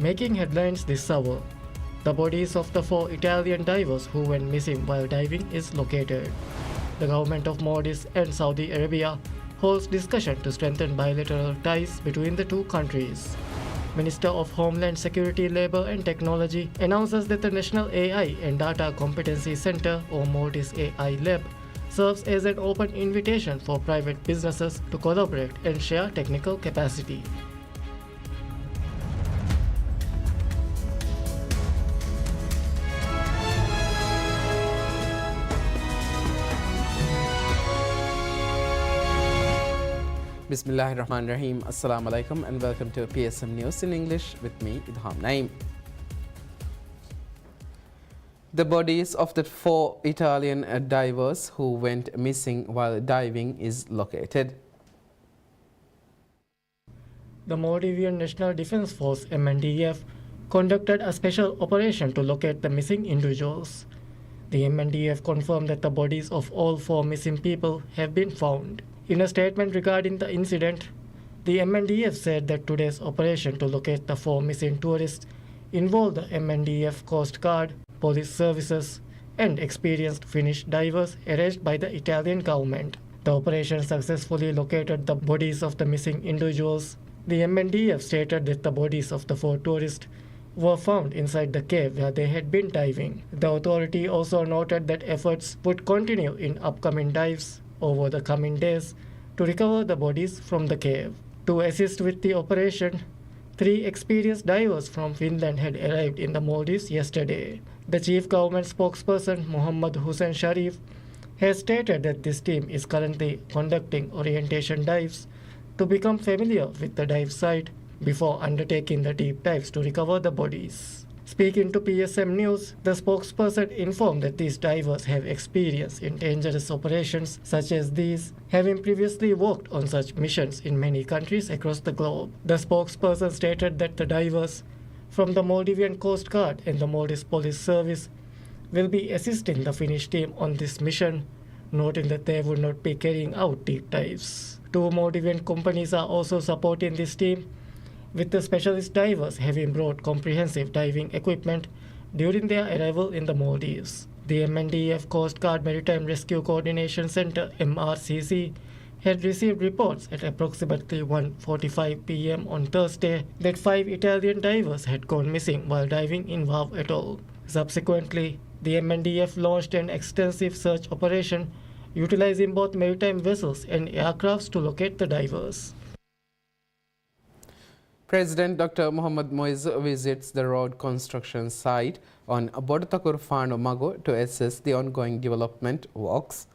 making headlines this hour. The bodies of the 4 Italian divers who went missing while diving is located. The government of Maldives and Saudi Arabia holds discussion to strengthen bilateral ties between the two countries. Minister of Homeland Security, Labour and Technology announces that the National AI and Data Competency Centre, or Maldives AI Lab, serves as an open invitation for private businesses to collaborate and share technical capacity. Bismillahirrahmanirrahim. Assalamu alaikum and welcome to PSM News in English with me, Idham Naim. The bodies of the 4 Italian divers who went missing while diving is located. The Maldivian National Defence Force (MNDF) conducted a special operation to locate the missing individuals. The MNDF confirmed that the bodies of all 4 missing people have been found. In a statement regarding the incident, the MNDF said that today's operation to locate the 4 missing tourists involved the MNDF Coast Guard, police services, and experienced Finnish divers arranged by the Italian government. The operation successfully located the bodies of the missing individuals. The MNDF stated that the bodies of the 4 tourists were found inside the cave where they had been diving. The authority also noted that efforts would continue in upcoming dives over the coming days to recover the bodies from the cave. To assist with the operation, 3 experienced divers from Finland had arrived in the Maldives yesterday. The chief government spokesperson, Mohammad Hussein Sharif, has stated that this team is currently conducting orientation dives to become familiar with the dive site before undertaking the deep dives to recover the bodies. Speaking to PSM News, the spokesperson informed that these divers have experience in dangerous operations such as these, having previously worked on such missions in many countries across the globe. The spokesperson stated that the divers from the Maldivian Coast Guard and the Maldives Police Service will be assisting the Finnish team on this mission, noting that they would not be carrying out deep dives. 2 Maldivian companies are also supporting this team, with the specialist divers having brought comprehensive diving equipment during their arrival in the Maldives. The MNDF Coast Guard Maritime Rescue Coordination Center (MRCC) had received reports at approximately 1:45 p.m. on Thursday that 5 Italian divers had gone missing while diving in Vav Atoll. Subsequently, the MNDF launched an extensive search operation utilizing both maritime vessels and aircrafts to locate the divers. President Dr. Mohamed Moise visits the road construction site on Bodotakur Fano Mago to assess the ongoing development works.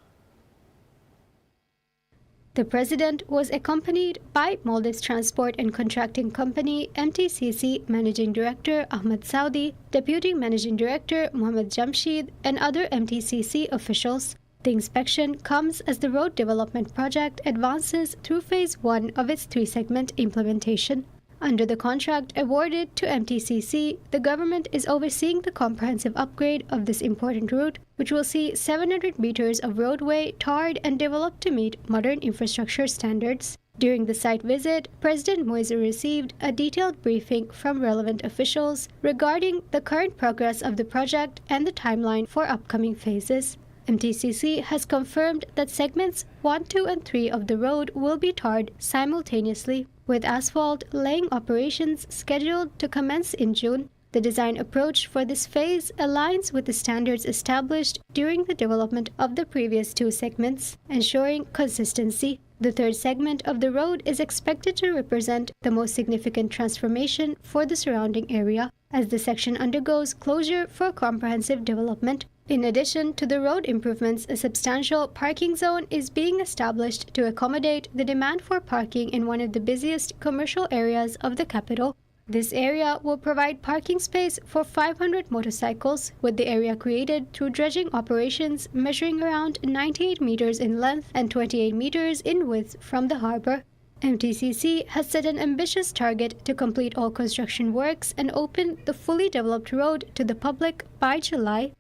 The President was accompanied by Maldives Transport and Contracting Company MTCC Managing Director Ahmed Saudi, Deputy Managing Director Mohamed Jamshid, and other MTCC officials. The inspection comes as the road development project advances through Phase 1 of its 3-segment implementation. Under the contract awarded to MTCC, the government is overseeing the comprehensive upgrade of this important route, which will see 700 meters of roadway tarred and developed to meet modern infrastructure standards. During the site visit, President Moise received a detailed briefing from relevant officials regarding the current progress of the project and the timeline for upcoming phases. MTCC has confirmed that segments 1, 2, and 3 of the road will be tarred simultaneously, with asphalt laying operations scheduled to commence in June. The design approach for this phase aligns with the standards established during the development of the previous 2 segments, ensuring consistency. The 3rd segment of the road is expected to represent the most significant transformation for the surrounding area, as the section undergoes closure for comprehensive development. In addition to the road improvements, a substantial parking zone is being established to accommodate the demand for parking in one of the busiest commercial areas of the capital. This area will provide parking space for 500 motorcycles, with the area created through dredging operations measuring around 98 meters in length and 28 meters in width from the harbor. MTCC has set an ambitious target to complete all construction works and open the fully developed road to the public by July.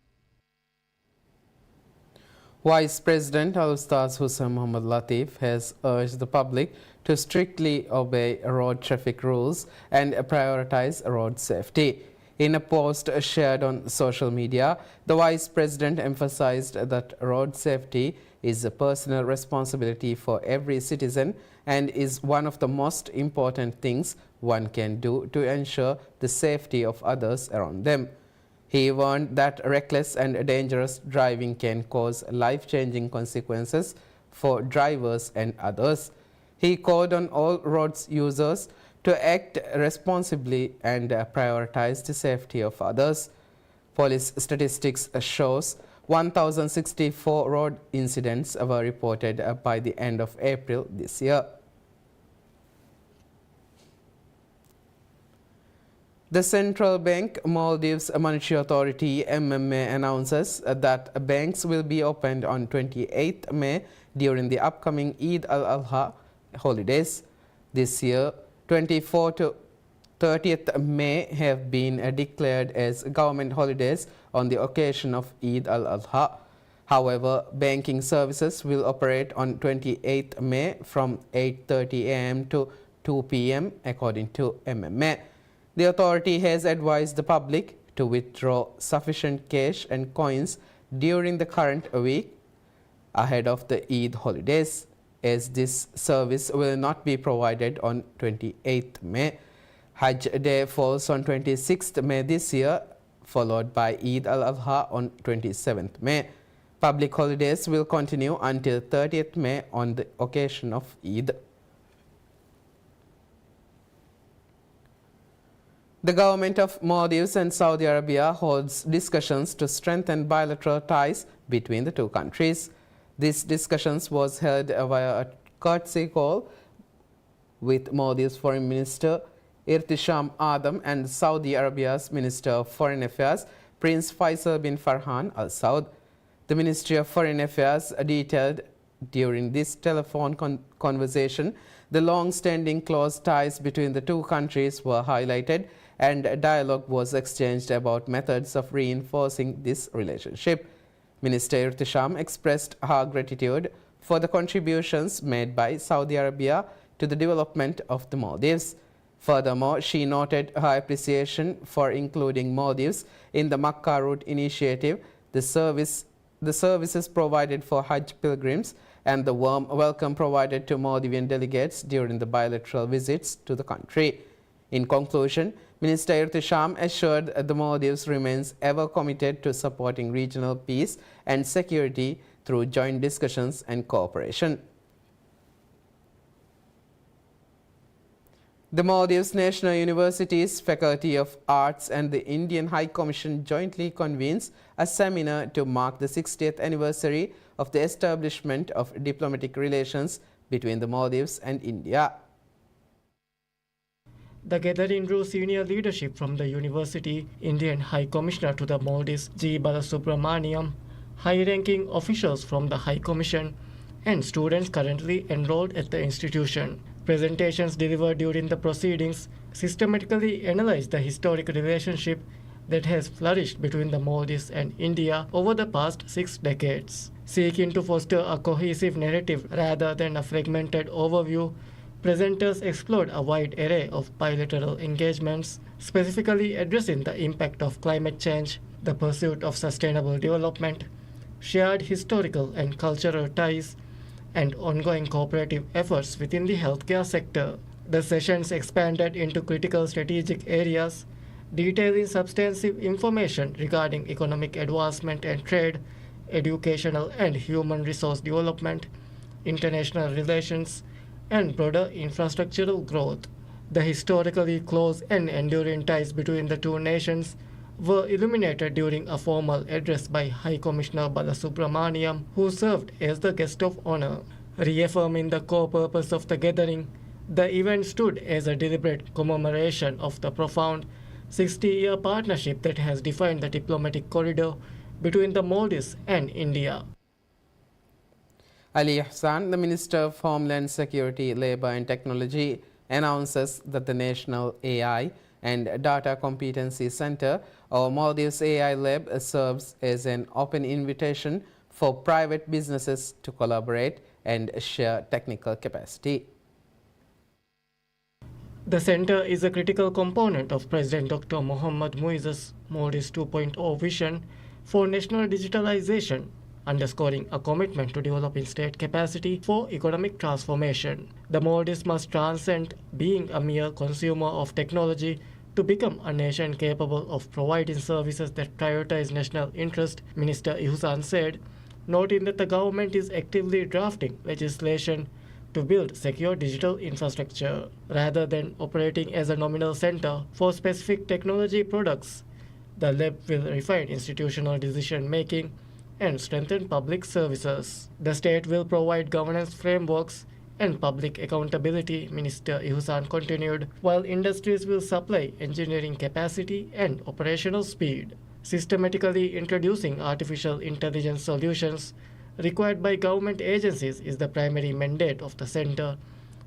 Vice President Al-Ustaz Hussain Muhammad Latif has urged the public to strictly obey road traffic rules and prioritize road safety. In a post shared on social media, the Vice President emphasized that road safety is a personal responsibility for every citizen and is one of the most important things one can do to ensure the safety of others around them. He warned that reckless and dangerous driving can cause life-changing consequences for drivers and others. He called on all roads users to act responsibly and prioritize the safety of others. Police statistics shows 1,064 road incidents were reported by the end of April this year. The Central Bank Maldives Monetary Authority MMA announces that banks will be opened on 28th May during the upcoming Eid al-Adha holidays. This year, 24 to 30th May have been declared as government holidays on the occasion of Eid al-Adha. However, banking services will operate on 28th May from 8:30 a.m. to 2 p.m. according to MMA. The authority has advised the public to withdraw sufficient cash and coins during the current week ahead of the Eid holidays, as this service will not be provided on 28th May. Hajj Day falls on 26th May this year, followed by Eid al-Adha on 27th May. Public holidays will continue until 30th May on the occasion of Eid. The government of Maldives and Saudi Arabia holds discussions to strengthen bilateral ties between the two countries. These discussions was held via a courtesy call with Maldives Foreign Minister Irtisham Adam and Saudi Arabia's Minister of Foreign Affairs Prince Faisal bin Farhan Al Saud. The Ministry of Foreign Affairs detailed during this telephone conversation the long-standing close ties between the two countries were highlighted, and a dialogue was exchanged about methods of reinforcing this relationship. Minister Irtisham expressed her gratitude for the contributions made by Saudi Arabia to the development of the Maldives. Furthermore, she noted her appreciation for including Maldives in the Makkah Route initiative, the services provided for Hajj pilgrims, and the warm welcome provided to Maldivian delegates during the bilateral visits to the country. In conclusion, Minister Irtisham assured the Maldives remains ever committed to supporting regional peace and security through joint discussions and cooperation. The Maldives National University's Faculty of Arts and the Indian High Commission jointly convenes a seminar to mark the 60th anniversary of the establishment of diplomatic relations between the Maldives and India. The gathering drew senior leadership from the university, Indian High Commissioner to the Maldives G. Balasubramaniam, high-ranking officials from the High Commission, and students currently enrolled at the institution. Presentations delivered during the proceedings systematically analyzed the historic relationship that has flourished between the Maldives and India over the past 6 decades. Seeking to foster a cohesive narrative rather than a fragmented overview, presenters explored a wide array of bilateral engagements, specifically addressing the impact of climate change, the pursuit of sustainable development, shared historical and cultural ties, and ongoing cooperative efforts within the healthcare sector. The sessions expanded into critical strategic areas, detailing substantive information regarding economic advancement and trade, educational and human resource development, international relations, and broader infrastructural growth. The historically close and enduring ties between the two nations were illuminated during a formal address by High Commissioner Balasubramaniam, who served as the guest of honor. Reaffirming the core purpose of the gathering, the event stood as a deliberate commemoration of the profound 60-year partnership that has defined the diplomatic corridor between the Maldives and India. Ali Ihsan, the Minister of Homeland Security, Labour and Technology, announces that the National AI and Data Competency Center, or Maldives AI Lab, serves as an open invitation for private businesses to collaborate and share technical capacity. The center is a critical component of President Dr. Mohammad Muiz's Modi's 2.0 vision for national digitalization, underscoring a commitment to developing state capacity for economic transformation. The Modis must transcend being a mere consumer of technology to become a nation capable of providing services that prioritize national interest, Minister Ihsan said, noting that the government is actively drafting legislation to build secure digital infrastructure rather than operating as a nominal center for specific technology products. The lab will refine institutional decision making and strengthen public services. The state will provide governance frameworks and public accountability, Minister Ihsan continued, while industries will supply engineering capacity and operational speed. Systematically introducing artificial intelligence solutions required by government agencies is the primary mandate of the center,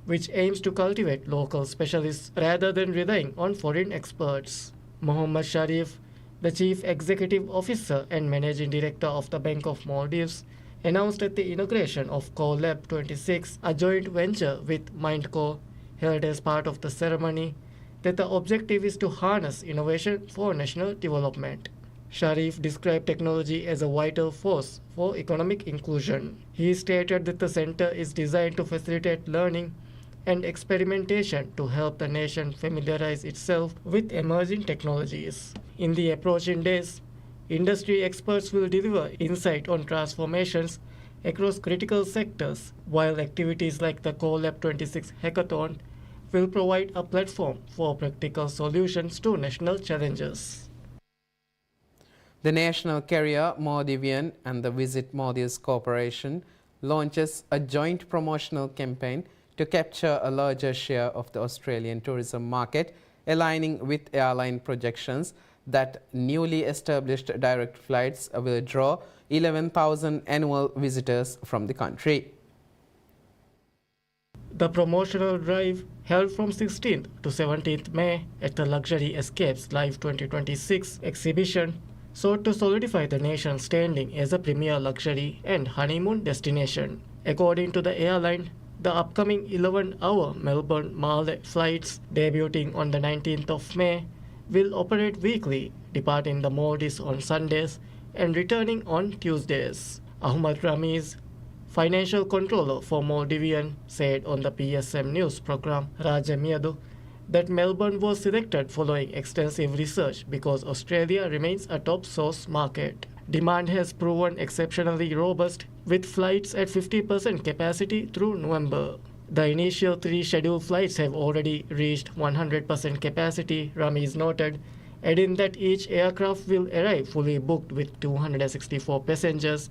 which aims to cultivate local specialists rather than relying on foreign experts. Mohammad Sharif, the Chief Executive Officer and Managing Director of the Bank of Maldives, announced at the inauguration of CoLab 26, a joint venture with MindCo, held as part of the ceremony, that the objective is to harness innovation for national development. Sharif described technology as a vital force for economic inclusion. He stated that the center is designed to facilitate learning and experimentation to help the nation familiarize itself with emerging technologies. In the approaching days, industry experts will deliver insight on transformations across critical sectors, while activities like the CoLab 26 Hackathon will provide a platform for practical solutions to national challenges. The national carrier Maldivian and the Visit Maldives Corporation launches a joint promotional campaign to capture a larger share of the Australian tourism market, aligning with airline projections that newly established direct flights will draw 11,000 annual visitors from the country. The promotional drive, held from 16th to 17th May at the Luxury Escapes Live 2026 exhibition, sought to solidify the nation's standing as a premier luxury and honeymoon destination. According to the airline, the upcoming 11-hour Melbourne-Marle flights, debuting on the 19th of May, will operate weekly, departing the Maldives on Sundays and returning on Tuesdays. Ahmad Ramiz, financial controller for Maldivian, said on the PSM News program Raja Miyadu that Melbourne was selected following extensive research because Australia remains a top source market. Demand has proven exceptionally robust, with flights at 50% capacity through November. The initial 3 scheduled flights have already reached 100% capacity, Ramiz noted, adding that each aircraft will arrive fully booked with 264 passengers,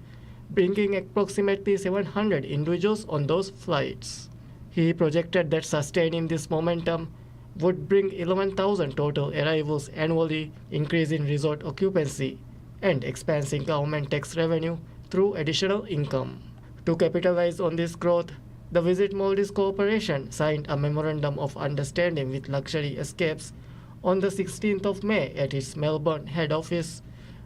bringing approximately 700 individuals on those flights. He projected that sustaining this momentum would bring 11,000 total arrivals annually, increasing resort occupancy and expanding government tax revenue through additional income. To capitalize on this growth, the Visit Maldives Corporation signed a Memorandum of Understanding with Luxury Escapes on the 16th of May at its Melbourne head office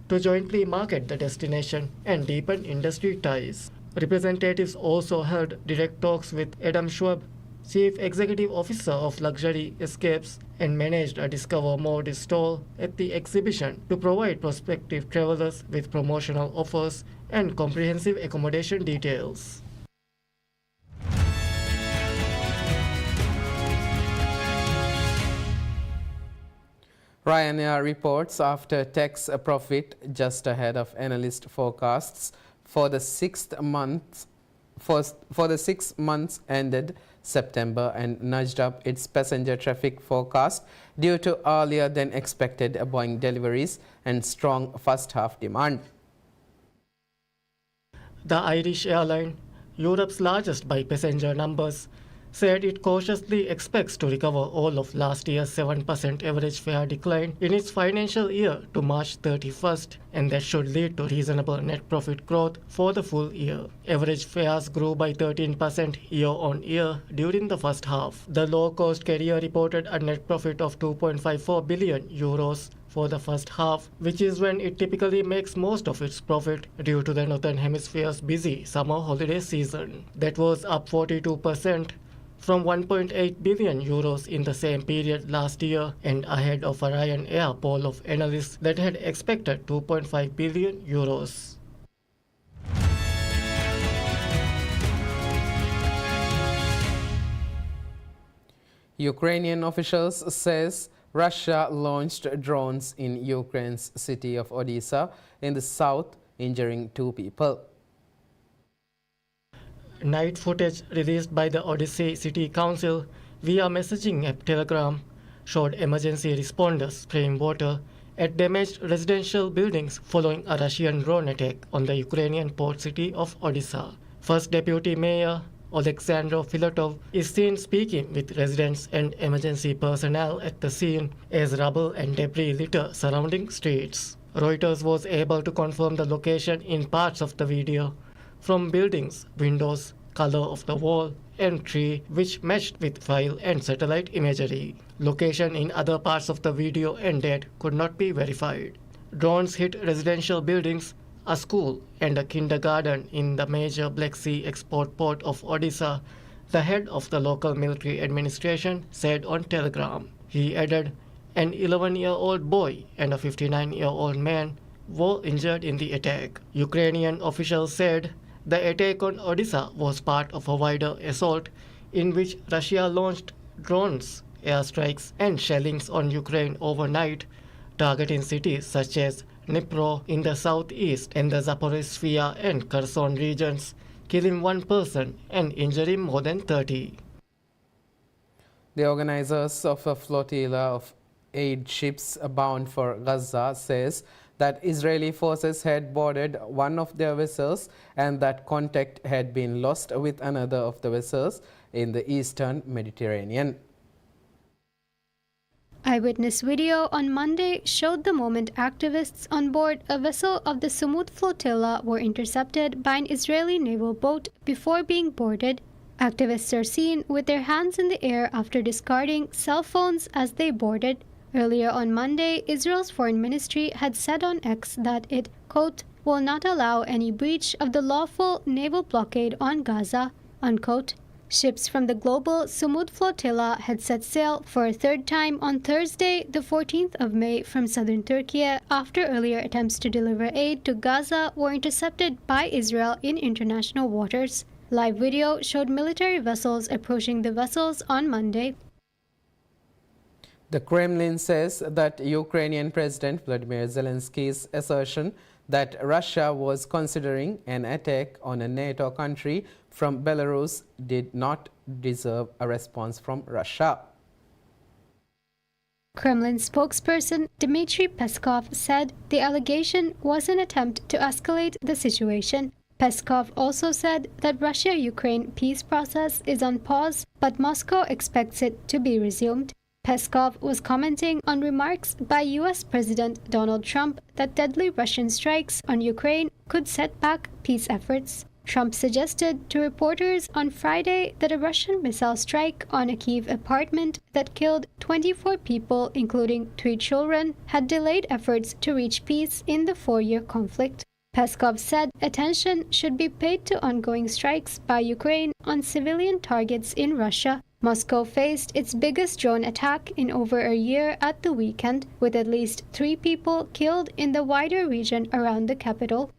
to jointly market the destination and deepen industry ties. Representatives also held direct talks with Adam Schwab, Chief Executive Officer of Luxury Escapes, and managed a Discover Maldives stall at the exhibition to provide prospective travelers with promotional offers and comprehensive accommodation details. Ryanair reports after-tax profit just ahead of analyst forecasts for the 6 months ended September and nudged up its passenger traffic forecast due to earlier than expected Boeing deliveries and strong first-half demand. The Irish airline, Europe's largest by passenger numbers, said it cautiously expects to recover all of last year's 7% average fare decline in its financial year to March 31st, and that should lead to reasonable net profit growth for the full year. Average fares grew by 13% year-on-year during the first half. The low-cost carrier reported a net profit of €2.54 billion for the first half, which is when it typically makes most of its profit due to the Northern Hemisphere's busy summer holiday season. That was up 42% from 1.8 billion euros in the same period last year and ahead of a Ryanair poll of analysts that had expected 2.5 billion euros. Ukrainian officials says Russia launched drones in Ukraine's city of Odessa in the south, injuring 2 people. Night footage released by the Odyssey City Council via messaging app Telegram showed emergency responders spraying water at damaged residential buildings following a Russian drone attack on the Ukrainian port city of Odessa. First Deputy Mayor Alexander Filatov is seen speaking with residents and emergency personnel at the scene as rubble and debris litter surrounding streets. Reuters was able to confirm the location in parts of the video from buildings, windows, color of the wall, and tree, which matched with file and satellite imagery. Location in other parts of the video and date could not be verified. Drones hit residential buildings, a school, and a kindergarten in the major Black Sea export port of Odessa, the head of the local military administration said on Telegram. He added, an 11-year-old boy and a 59-year-old man were injured in the attack. Ukrainian officials said the attack on Odessa was part of a wider assault in which Russia launched drones, airstrikes, and shellings on Ukraine overnight, targeting cities such as Dnipro in the southeast and the Zaporizhzhia and Kherson regions, killing 1 person and injuring more than 30. The organizers of a flotilla of aid ships bound for Gaza says that Israeli forces had boarded one of their vessels and that contact had been lost with another of the vessels in the eastern Mediterranean. Eyewitness video on Monday showed the moment activists on board a vessel of the Sumud flotilla were intercepted by an Israeli naval boat before being boarded. Activists are seen with their hands in the air after discarding cell phones as they boarded. Earlier on Monday, Israel's foreign ministry had said on X that it, quote, will not allow any breach of the lawful naval blockade on Gaza, unquote. Ships from the global Sumud flotilla had set sail for a third time on Thursday, the 14th of May, from southern Turkey after earlier attempts to deliver aid to Gaza were intercepted by Israel in international waters. Live video showed military vessels approaching the vessels on Monday. The Kremlin says that Ukrainian President Vladimir Zelensky's assertion that Russia was considering an attack on a NATO country from Belarus did not deserve a response from Russia. Kremlin spokesperson Dmitry Peskov said the allegation was an attempt to escalate the situation. Peskov also said that Russia-Ukraine peace process is on pause, but Moscow expects it to be resumed. Peskov was commenting on remarks by U.S. President Donald Trump that deadly Russian strikes on Ukraine could set back peace efforts. Trump suggested to reporters on Friday that a Russian missile strike on a Kyiv apartment that killed 24 people, including 3 children, had delayed efforts to reach peace in the 4-year conflict. Peskov said attention should be paid to ongoing strikes by Ukraine on civilian targets in Russia. Moscow faced its biggest drone attack in over a year at the weekend, with at least 3 people killed in the wider region around the capital.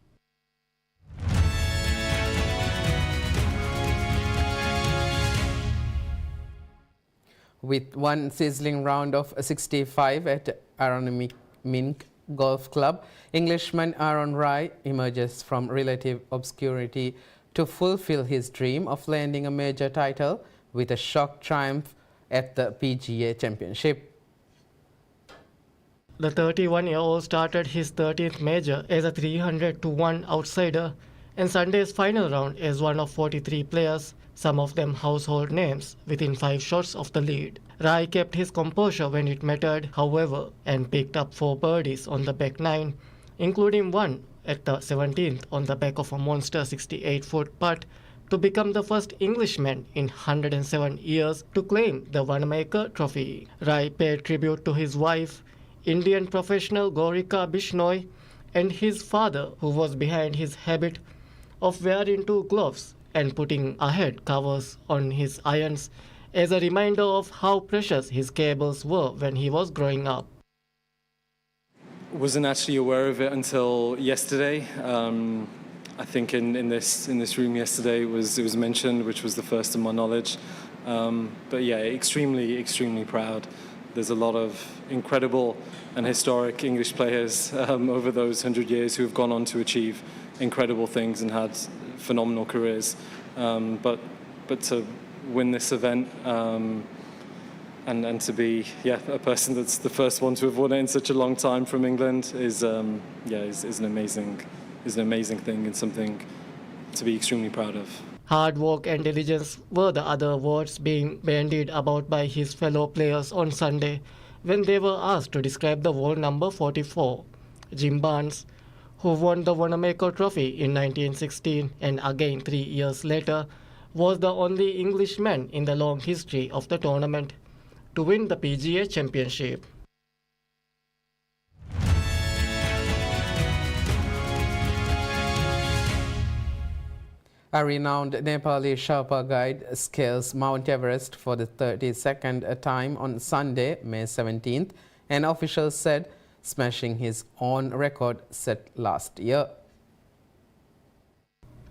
With one sizzling round of 65 at Aron Mink Golf Club, Englishman Aaron Rai emerges from relative obscurity to fulfill his dream of landing a major title with a shock triumph at the PGA Championship. The 31-year-old started his 13th major as a 300-1 outsider and Sunday's final round as one of 43 players, some of them household names, within 5 shots of the lead. Rai kept his composure when it mattered, however, and picked up 4 birdies on the back 9, including one at the 17th on the back of a monster 68-foot putt to become the first Englishman in 107 years to claim the Wanamaker Trophy. Rai paid tribute to his wife, Indian professional Gorika Bishnoi, and his father, who was behind his habit of wearing two gloves and putting ahead covers on his irons as a reminder of how precious his cables were when he was growing up. Wasn't actually aware of it until yesterday. I think in this room yesterday it was mentioned, which was the first of my knowledge. But yeah, extremely proud. There's a lot of incredible and historic English players over those 100 years who have gone on to achieve incredible things and had phenomenal careers. But to win this event and to be a person that's the first one to have won it in such a long time from England is an amazing thing and something to be extremely proud of. Hard work and diligence were the other words being bandied about by his fellow players on Sunday when they were asked to describe the world number 44. Jim Barnes, who won the Wanamaker Trophy in 1916 and again 3 years later, was the only Englishman in the long history of the tournament to win the PGA Championship. A renowned Nepali Sherpa guide scales Mount Everest for the 32nd time on Sunday, May 17th, and officials said smashing his own record set last year.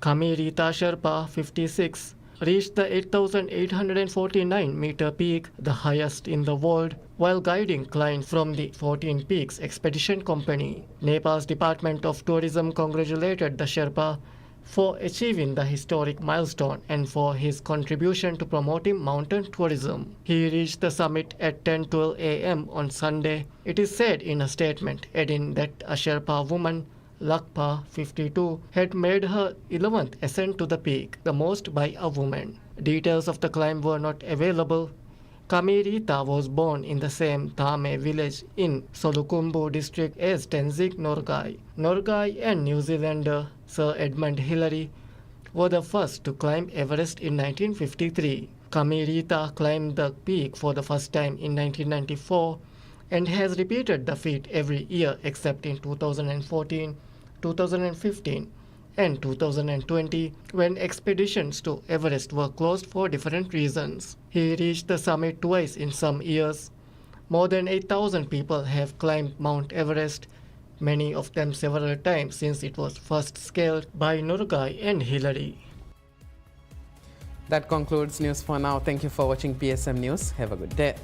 Kamirita Sherpa, 56, reached the 8,849-meter peak, the highest in the world, while guiding clients from the 14 Peaks Expedition Company. Nepal's Department of Tourism congratulated the Sherpa for achieving the historic milestone and for his contribution to promoting mountain tourism. He reached the summit at 10:12 a.m. on Sunday. It is said in a statement, adding that a Sherpa woman, Lakpa, 52, had made her 11th ascent to the peak, the most by a woman. Details of the climb were not available. Kamirita was born in the same Thame village in Solukhumbu district as Tenzing Norgay. Norgay and New Zealander Sir Edmund Hillary were the first to climb Everest in 1953. Kamirita climbed the peak for the first time in 1994 and has repeated the feat every year except in 2014, 2015, and 2020, when expeditions to Everest were closed for different reasons. He reached the summit twice in some years. More than 8,000 people have climbed Mount Everest, many of them several times since it was first scaled by Norgay and Hillary. That concludes news for now. Thank you for watching PSM News. Have a good day.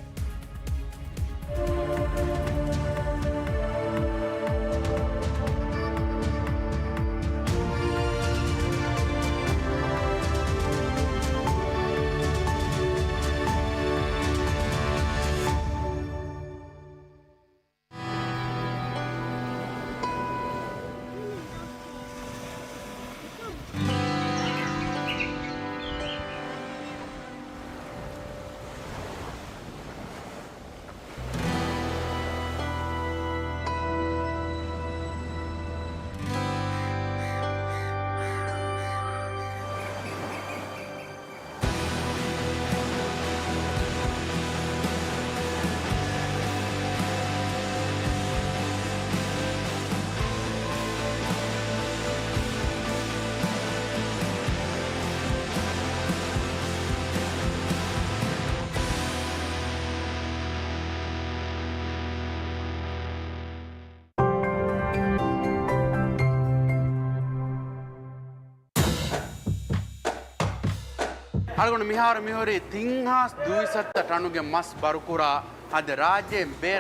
අරගොන මිහාර මිහොරේ තිංහස් 270 ටනුගේ මස් බරුකුරා අද රාජ්‍යයෙන් බේර